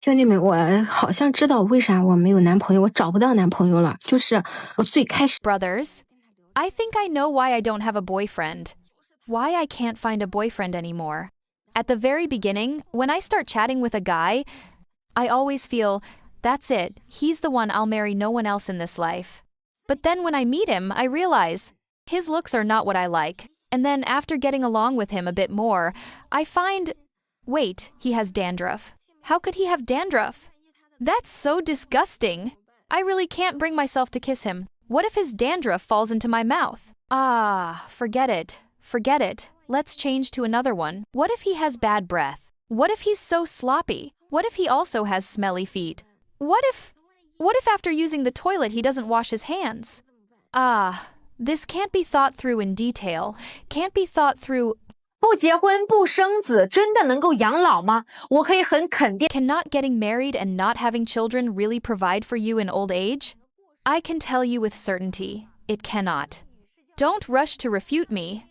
兄弟们，我好像知道为啥我没有男朋友，我找不到男朋友了。就是我最开始 Brothers, I think I know why I don't have a boyfriend. Why I can't find a boyfriend anymore. At the very beginning, when I start chatting with a guy, I always feel, that's it, he's the one, I'll marry, no one else in this life. But then when I meet him, I realize his looks are not what I like. And then after getting along with him a bit more, I find, wait, he has dandruff. How could he have dandruff? That's so disgusting. I really can't bring myself to kiss him. What if his dandruff falls into my mouth? Forget it. Forget it. Let's change to another one. What if he has bad breath? What if he's so sloppy? What if he also has smelly feet? What if after using the toilet he doesn't wash his hands? This can't be thought through in detail. Can't be thought through. 不结婚不生子真的能够养老吗？我可以很肯定。 Can not getting married and not having children really provide for you in old age? I can tell you with certainty, it cannot. Don't rush to refute me.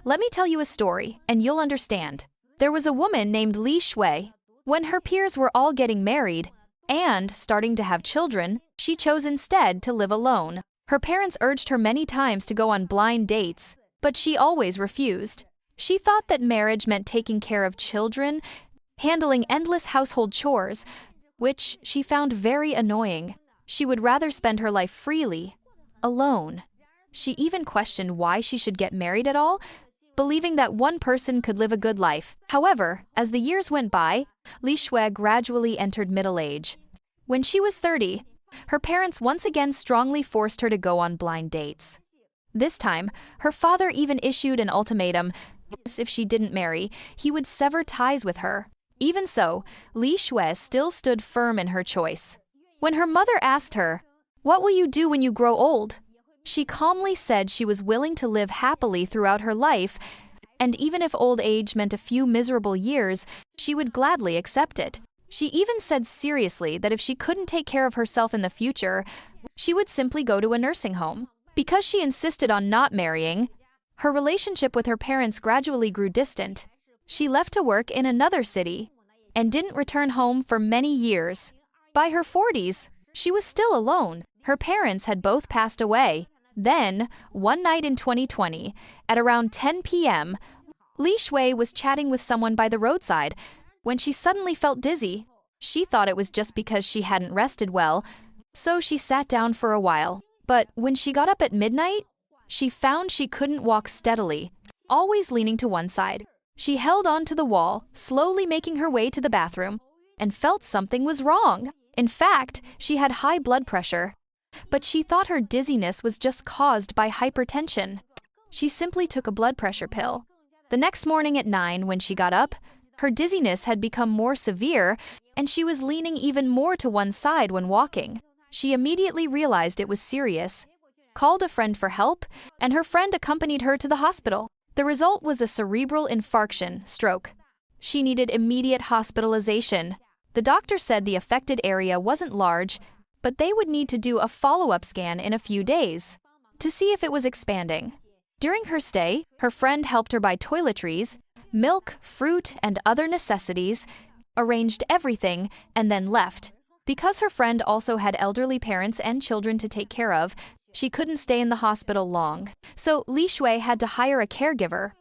Let me tell you a story, and you'll understand. There was a woman named Li Shui. When her peers were all getting married and starting to have children, she chose instead to live alone. Her parents urged her many times to go on blind dates, but she always refused. She thought that marriage meant taking care of children, handling endless household chores, which she found very annoying. She would rather spend her life freely, alone. She even questioned why she should get married at all, believing that one person could live a good life. However, as the years went by, Li Shui gradually entered middle age. When she was 30, her parents once again strongly forced her to go on blind dates. This time, her father even issued an ultimatum. If she didn't marry, he would sever ties with her. Even so, Li Shui still stood firm in her choice. When her mother asked her, "What will you do when you grow old?" she calmly said she was willing to live happily throughout her life, and even if old age meant a few miserable years, she would gladly accept it. She even said seriously that if she couldn't take care of herself in the future, she would simply go to a nursing home. Because she insisted on not marrying, her relationship with her parents gradually grew distant. She left to work in another city and didn't return home for many years. By her 40s, she was still alone. Her parents had both passed away. Then, one night in 2020, at around 10 p.m., Li Shui was chatting with someone by the roadside when she suddenly felt dizzy. She thought it was just because she hadn't rested well, so she sat down for a while. But when she got up at midnight, she found she couldn't walk steadily, always leaning to one side. She held on to the wall, slowly making her way to the bathroom, and felt something was wrong. In fact, she had high blood pressure, but she thought her dizziness was just caused by hypertension. She simply took a blood pressure pill. The next morning at 9, when she got up, her dizziness had become more severe, and she was leaning even more to one side when walking. She immediately realized it was serious, called a friend for help, and her friend accompanied her to the hospital. The result was a cerebral infarction, stroke. She needed immediate hospitalization. The doctor said the affected area wasn't large, but they would need to do a follow-up scan in a few days to see if it was expanding. During her stay, her friend helped her buy toiletries, milk, fruit, and other necessities, arranged everything, and then left. Because her friend also had elderly parents and children to take care of, she couldn't stay in the hospital long. So Li Shui had to hire a caregiver.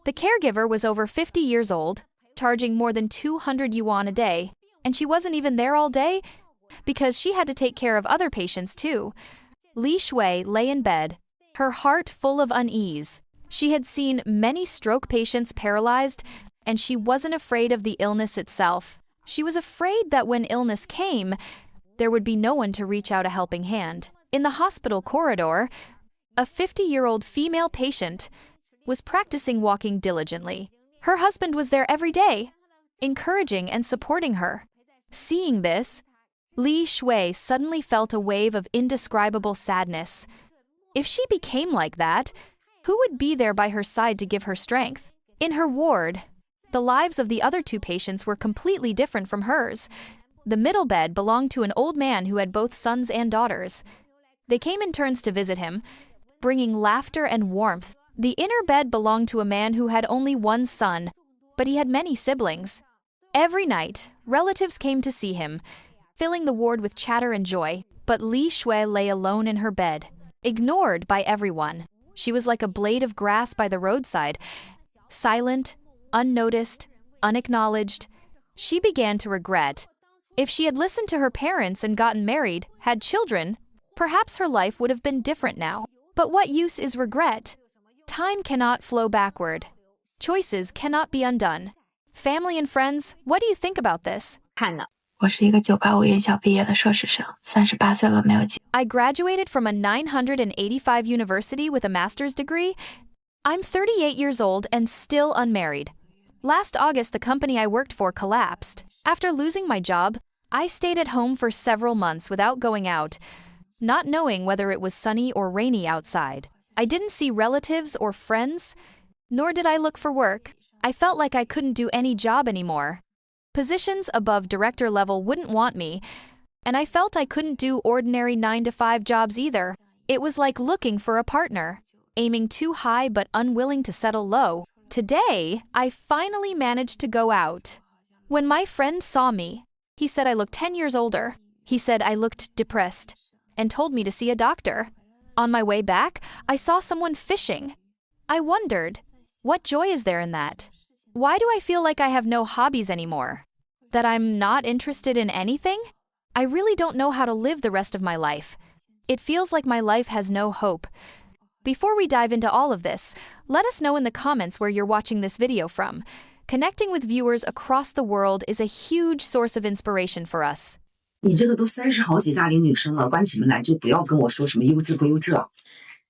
The caregiver was over 50 years old, charging more than 200 yuan a day, and she wasn't even there all day because she had to take care of other patients too. Li Shui lay in bed, her heart full of unease. She had seen many stroke patients paralyzed, and she wasn't afraid of the illness itself. She was afraid that when illness came, there would be no one to reach out a helping hand. In the hospital corridor, a 50-year-old female patient was practicing walking diligently. Her husband was there every day, encouraging and supporting her. Seeing this, Li Shui suddenly felt a wave of indescribable sadness. If she became like that, who would be there by her side to give her strength? In her ward, the lives of the other two patients were completely different from hers. The middle bed belonged to an old man who had both sons and daughters. They came in turns to visit him, bringing laughter and warmth. The inner bed belonged to a man who had only one son, but he had many siblings. Every night, relatives came to see him, filling the ward with chatter and joy, but Li Shui lay alone in her bed, ignored by everyone. She was like a blade of grass by the roadside, silent, unnoticed, unacknowledged. She began to regret. If she had listened to her parents and gotten married, had children, perhaps her life would have been different now. But what use is regret? Time cannot flow backward. Choices cannot be undone. Family and friends, what do you think about this? 看呢。我是一个985院校毕业的硕士生，38岁了没有结。I graduated from a 985 university with a master's degree. I'm 38 years old and still unmarried. Last August, the company I worked for collapsed. After losing my job, I stayed at home for several months without going out, not knowing whether it was sunny or rainy outside. I didn't see relatives or friends, nor did I look for work. I felt like I couldn't do any job anymore. Positions above director level wouldn't want me, and I felt I couldn't do ordinary 9-to-5 jobs either. It was like looking for a partner, aiming too high but unwilling to settle low. Today, I finally managed to go out. When my friend saw me, he said I looked 10 years older. He said I looked depressed and told me to see a doctor. On my way back, I saw someone fishing. I wondered, what joy is there in that? Why do I feel like I have no hobbies anymore? That I'm not interested in anything? I really don't know how to live the rest of my life. It feels like my life has no hope. Before we dive into all of this, let us know in the comments where you're watching this video from. Connecting with viewers across the world is a huge source of inspiration for us. 你这个都30好几大龄女生了，关起门来就不要跟我说什么优质不优质啊。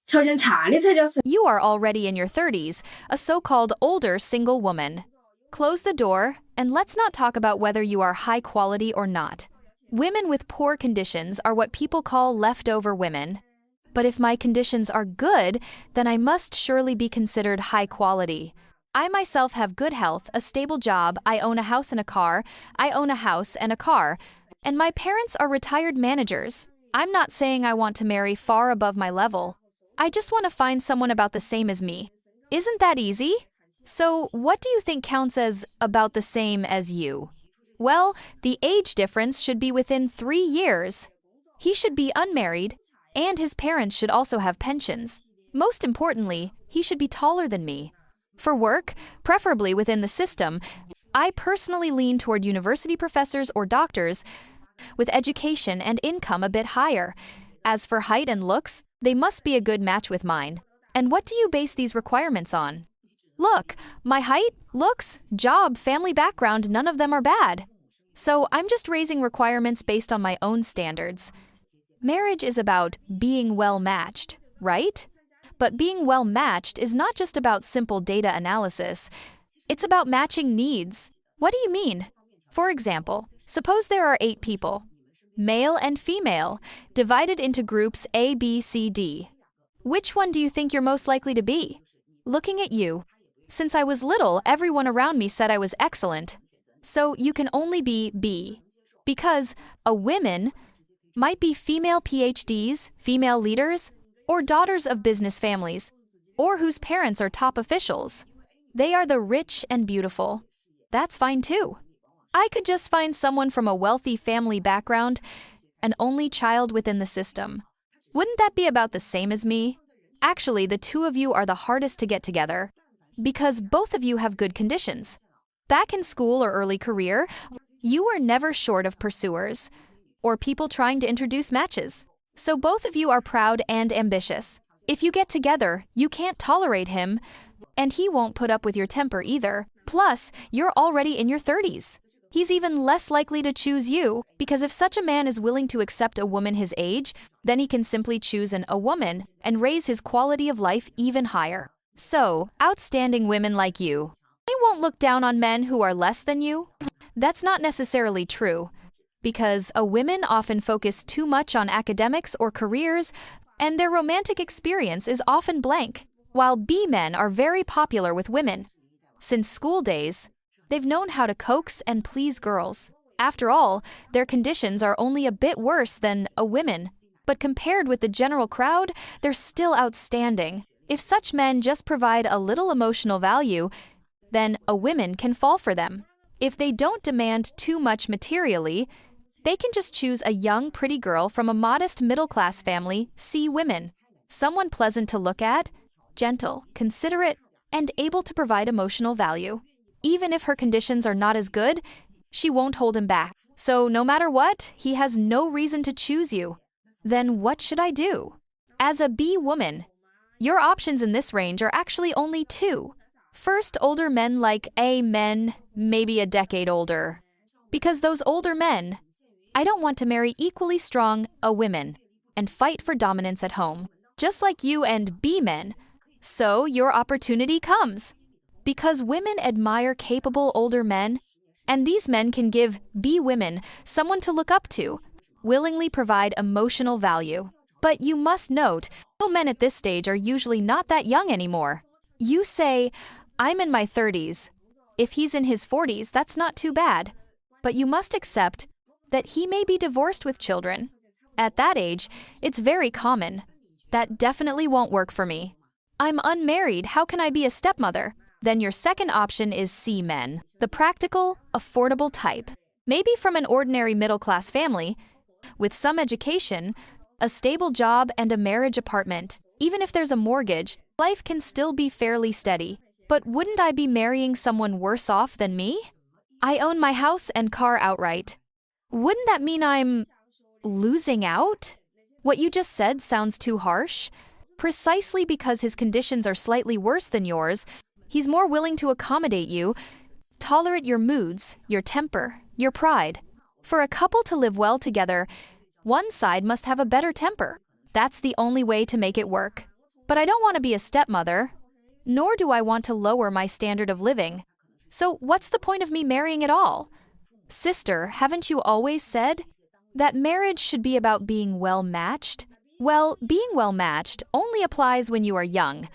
条件差的才叫是。 You are already in your 30s, a so-called older single woman. Close the door, and let's not talk about whether you are high quality or not. Women with poor conditions are what people call leftover women. But if my conditions are good, then I must surely be considered high quality. I myself have good health, a stable job, I own a house and a car, I own a house and a car, and my parents are retired managers. I'm not saying I want to marry far above my level. I just want to find someone about the same as me. Isn't that easy? So, what do you think counts as about the same as you? Well, the age difference should be within 3 years. He should be unmarried, and his parents should also have pensions. Most importantly, he should be taller than me. For work, preferably within the system, I personally lean toward university professors or doctors with education and income a bit higher. As for height and looks, they must be a good match with mine. And what do you base these requirements on? Look, my height, looks, job, family background, none of them are bad. So I'm just raising requirements based on my own standards. Marriage is about being well matched, right? But being well matched is not just about simple data analysis. It's about matching needs. What do you mean? For example, suppose there are 8 people, male and female, divided into groups A, B, C, D. Which one do you think you're most likely to be? Looking at you, since I was little, everyone around me said I was excellent. So you can only be B. Because a women might be female PhDs, female leaders, or daughters of business families, or whose parents are top officials. They are the rich and beautiful. That's fine too. I could just find someone from a wealthy family background, an only child within the system. Wouldn't that be about the same as me? Actually, the two of you are the hardest to get together, because both of you have good conditions. Back in school or early career, you were never short of pursuers, or people trying to introduce matches. So both of you are proud and ambitious. If you get together, you can't tolerate him, and he won't put up with your temper either. Plus, you're already in your 30s. He's even less likely to choose you, because if such a man is willing to accept a woman his age, then he can simply choose a woman and raise his quality of life even higher. So, outstanding women like you, they won't look down on men who are less than you. That's not necessarily true, because women often focus too much on academics or careers, and their romantic experience is often blank, while B men are very popular with women. Since school days, they've known how to coax and please girls. After all, their conditions are only a bit worse than a women, but compared with the general crowd, they're still outstanding. If such men just provide a little emotional value, then a woman can fall for them. If they don't demand too much materially, they can just choose a young, pretty girl from a modest middle-class family, see women. Someone pleasant to look at, gentle, considerate, and able to provide emotional value. Even if her conditions are not as good, she won't hold him back. So no matter what, he has no reason to choose you. Then what should I do? As a B woman, your options in this range are actually only two. First, older men like A men, maybe a decade older. Because those older men, I don't want to marry equally strong A women and fight for dominance at home, just like you and B men. So your opportunity comes. Because women admire capable older men, and these men can give B women someone to look up to, willingly provide emotional value. But you must note, men at this stage are usually not that young anymore. You say, I'm in my 30s. If he's in his 40s, that's not too bad. But you must accept that he may be divorced with children. At that age, it's very common. That definitely won't work for me. I'm unmarried, how can I be a stepmother? Then your second option is C men, the practical, affordable type. Maybe from an ordinary middle-class family, with some education, a stable job, and a marriage apartment. Even if there's a mortgage, life can still be fairly steady. But wouldn't I be marrying someone worse off than me? I own my house and car outright. Wouldn't that mean I'm losing out? What you just said sounds too harsh. Precisely because his conditions are slightly worse than yours, he's more willing to accommodate you, tolerate your moods, your temper, your pride. For a couple to live well together, one side must have a better temper. That's the only way to make it work. But I don't want to be a stepmother, nor do I want to lower my standard of living. So what's the point of me marrying at all? Sister, haven't you always said that marriage should be about being well-matched? Well, being well-matched only applies when you are young,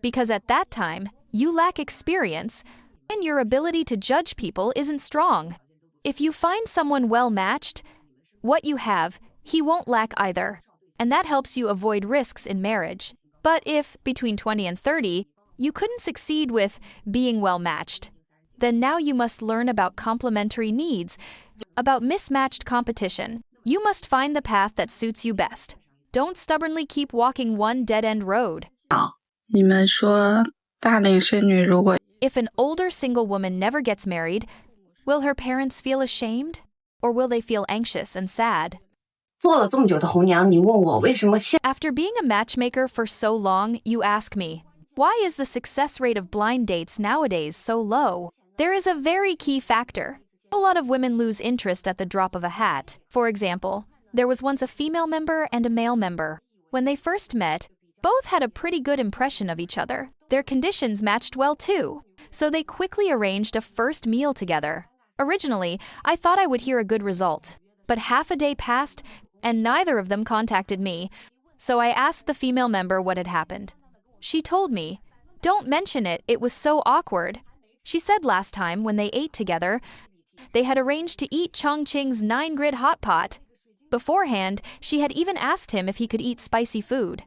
because at that time, you lack experience, and your ability to judge people isn't strong. If you find someone well-matched, what you have, he won't lack either, and that helps you avoid risks in marriage. But if, between 20 and 30, you couldn't succeed with being well-matched, then now you must learn about complementary needs, about mismatched competition. You must find the path that suits you best. Don't stubbornly keep walking one dead-end road. 你们说大龄剩女如果 If an older single woman never gets married, will her parents feel ashamed? Or will they feel anxious and sad? 做了这么久的红娘，你问我为什么现 After being a matchmaker for so long, you ask me, why is the success rate of blind dates nowadays so low? There is a very key factor. A lot of women lose interest at the drop of a hat. For example, there was once a female member and a male member. When they first met, both had a pretty good impression of each other. Their conditions matched well too, so they quickly arranged a first meal together. Originally, I thought I would hear a good result, but half a day passed and neither of them contacted me, so I asked the female member what had happened. She told me, "Don't mention it, it was so awkward." She said last time when they ate together, they had arranged to eat Chongqing's 9-grid hot pot. Beforehand, she had even asked him if he could eat spicy food.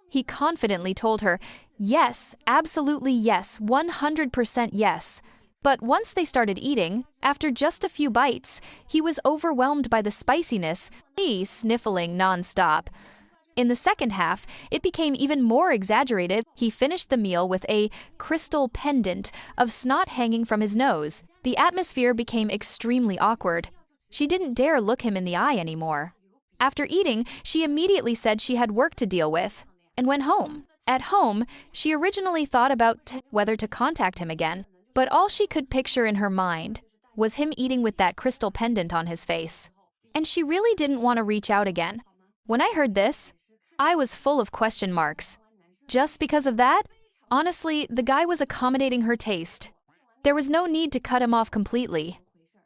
He confidently told her, yes, absolutely yes, 100% yes. But once they started eating, after just a few bites, he was overwhelmed by the spiciness, he sniffling nonstop. In the second half, it became even more exaggerated. He finished the meal with a crystal pendant of snot hanging from his nose. The atmosphere became extremely awkward. She didn't dare look him in the eye anymore. After eating, she immediately said she had work to deal with and went home. At home, she originally thought about whether to contact him again, but all she could picture in her mind was him eating with that crystal pendant on his face. And she really didn't want to reach out again. When I heard this, I was full of question marks. Just because of that? Honestly, the guy was accommodating her taste. There was no need to cut him off completely.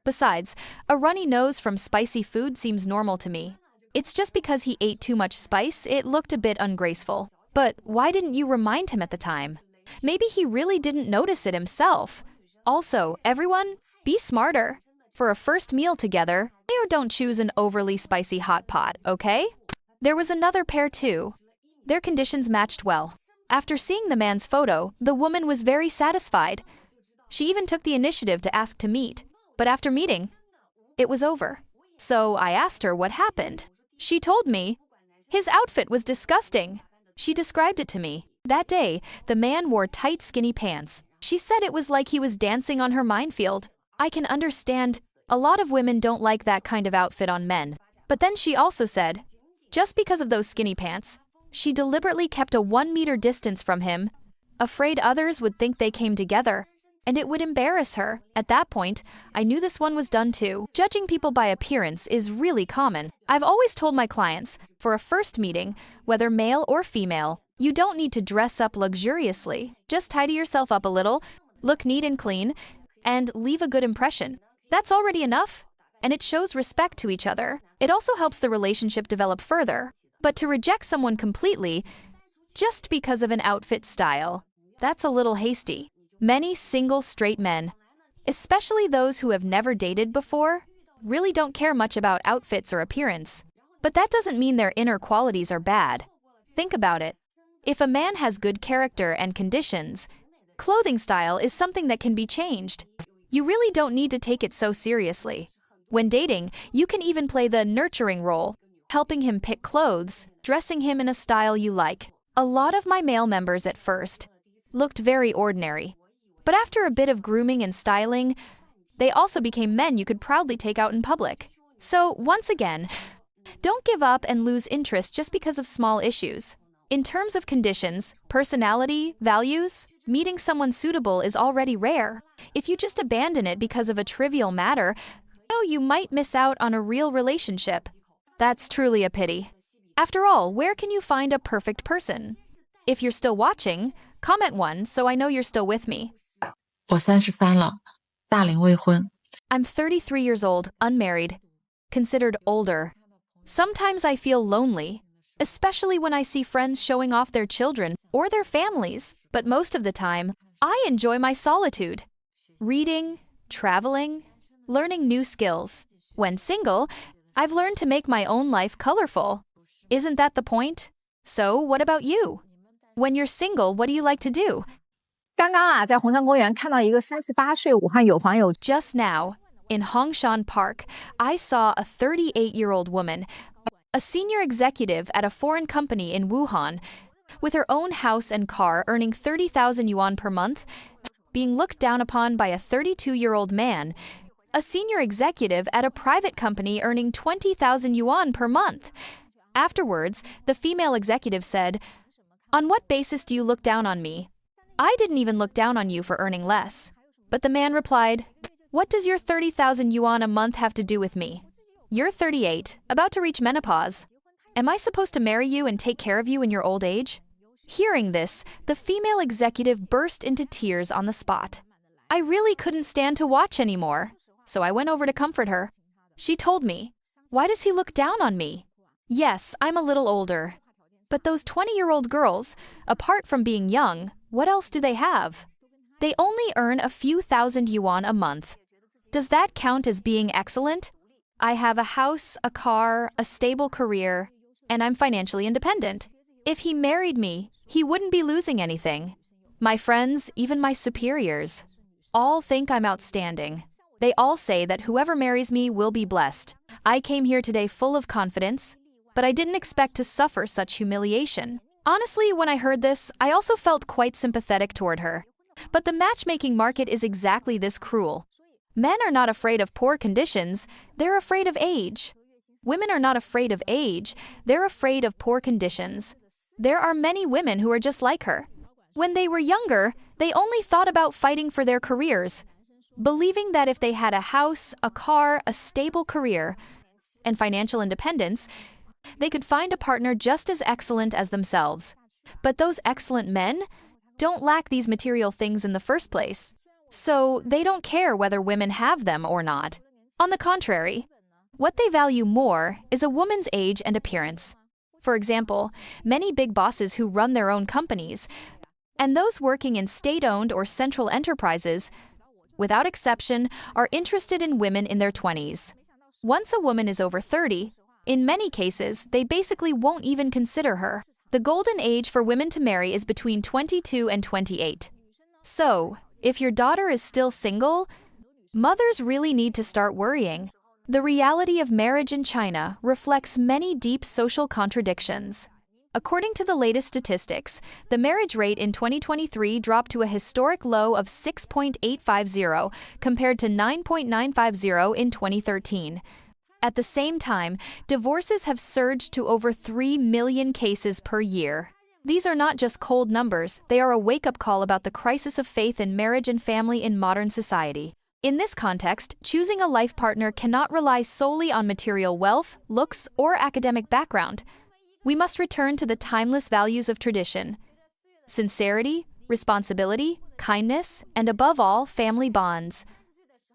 Besides, a runny nose from spicy food seems normal to me. It's just because he ate too much spice, it looked a bit ungraceful. But why didn't you remind him at the time? Maybe he really didn't notice it himself. Also, everyone, be smarter. For a first meal together, or don't choose an overly spicy hot pot, okay? There was another pair too. Their conditions matched well. After seeing the man's photo, the woman was very satisfied. She even took the initiative to ask to meet. But after meeting, it was over. So I asked her what happened. She told me, his outfit was disgusting. She described it to me. That day, the man wore tight, skinny pants. She said it was like he was dancing on her minefield. I can understand. A lot of women don't like that kind of outfit on men. But then she also said, just because of those skinny pants, she deliberately kept a 1 meter distance from him, afraid others would think they came together, and it would embarrass her. At that point, I knew this one was done too. Judging people by appearance is really common. I've always told my clients, for a first meeting, whether male or female, you don't need to dress up luxuriously. Just tidy yourself up a little, look neat and clean, and leave a good impression. That's already enough, and it shows respect to each other. It also helps the relationship develop further. But to reject someone completely, just because of an outfit style, that's a little hasty. Many single straight men, especially those who have never dated before, really don't care much about outfits or appearance. But that doesn't mean their inner qualities are bad. Think about it. If a man has good character and conditions, clothing style is something that can be changed. You really don't need to take it so seriously. When dating, you can even play the nurturing role, helping him pick clothes, dressing him in a style you like. A lot of my male members at first looked very ordinary. But after a bit of grooming and styling, they also became men you could proudly take out in public. So, once again, don't give up and lose interest just because of small issues. In terms of conditions, personality, values, meeting someone suitable is already rare. If you just abandon it because of a trivial matter, you might miss out on a real relationship. That's truly a pity. After all, where can you find a perfect person? If you're still watching, comment 1 so I know you're still with me. 我33了，大龄未婚。 I'm 33 years old, unmarried, considered older. Sometimes I feel lonely, especially when I see friends showing off their children or their families. But most of the time, I enjoy my solitude. Reading, traveling, learning new skills. When single, I've learned to make my own life colorful. Isn't that the point? So, what about you? When you're single, what do you like to do? 刚刚啊，在红山公园看到一个38岁武汉有房有 Just now, in Hongshan Park, I saw a 38-year-old woman, a senior executive at a foreign company in Wuhan, with her own house and car earning 30,000 yuan per month, being looked down upon by a 32-year-old man, a senior executive at a private company earning 20,000 yuan per month. Afterwards, the female executive said, "On what basis do you look down on me? I didn't even look down on you for earning less." But the man replied, "What does your 30,000 yuan a month have to do with me? You're 38, about to reach menopause. Am I supposed to marry you and take care of you in your old age?" Hearing this, the female executive burst into tears on the spot. I really couldn't stand to watch anymore, so I went over to comfort her. She told me, "Why does he look down on me? Yes, I'm a little older. But those 20-year-old girls, apart from being young, what else do they have? They only earn a few thousand yuan a month. Does that count as being excellent? I have a house, a car, a stable career, and I'm financially independent. If he married me, he wouldn't be losing anything. My friends, even my superiors, all think I'm outstanding. They all say that whoever marries me will be blessed. I came here today full of confidence, but I didn't expect to suffer such humiliation." Honestly, when I heard this, I also felt quite sympathetic toward her. But the matchmaking market is exactly this cruel. Men are not afraid of poor conditions, they're afraid of age. Women are not afraid of age, they're afraid of poor conditions. There are many women who are just like her. When they were younger, they only thought about fighting for their careers, believing that if they had a house, a car, a stable career, and financial independence, they could find a partner just as excellent as themselves. But those excellent men don't lack these material things in the first place, so they don't care whether women have them or not. On the contrary, what they value more is a woman's age and appearance. For example, many big bosses who run their own companies, and those working in state-owned or central enterprises, without exception, are interested in women in their 20s. Once a woman is over 30, in many cases, they basically won't even consider her. The golden age for women to marry is between 22 and 28. So, if your daughter is still single, Mothers really need to start worrying. The reality of marriage in China reflects many deep social contradictions. According to the latest statistics, the marriage rate in 2023 dropped to a historic low of 6.850 compared to 9.950 in 2013. At the same time, divorces have surged to over 3 million cases per year. These are not just cold numbers, they are a wake-up call about the crisis of faith in marriage and family in modern society. In this context, choosing a life partner cannot rely solely on material wealth, looks, or academic background. We must return to the timeless values of tradition: sincerity, responsibility, kindness, and above all, family bonds.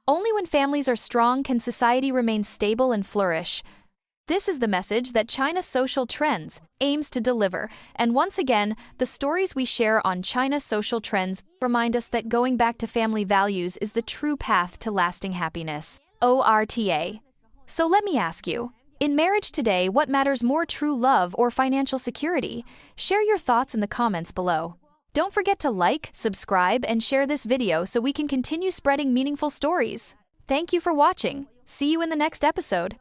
Only when families are strong can society remain stable and flourish. This is the message that China's social trends aims to deliver, and once again, the stories we share on China's social trends remind us that going back to family values is the true path to lasting happiness. ORTA. So let me ask you, in marriage today, what matters more, true love or financial security? Share your thoughts in the comments below. Don't forget to like, subscribe, and share this video so we can continue spreading meaningful stories. Thank you for watching. See you in the next episode.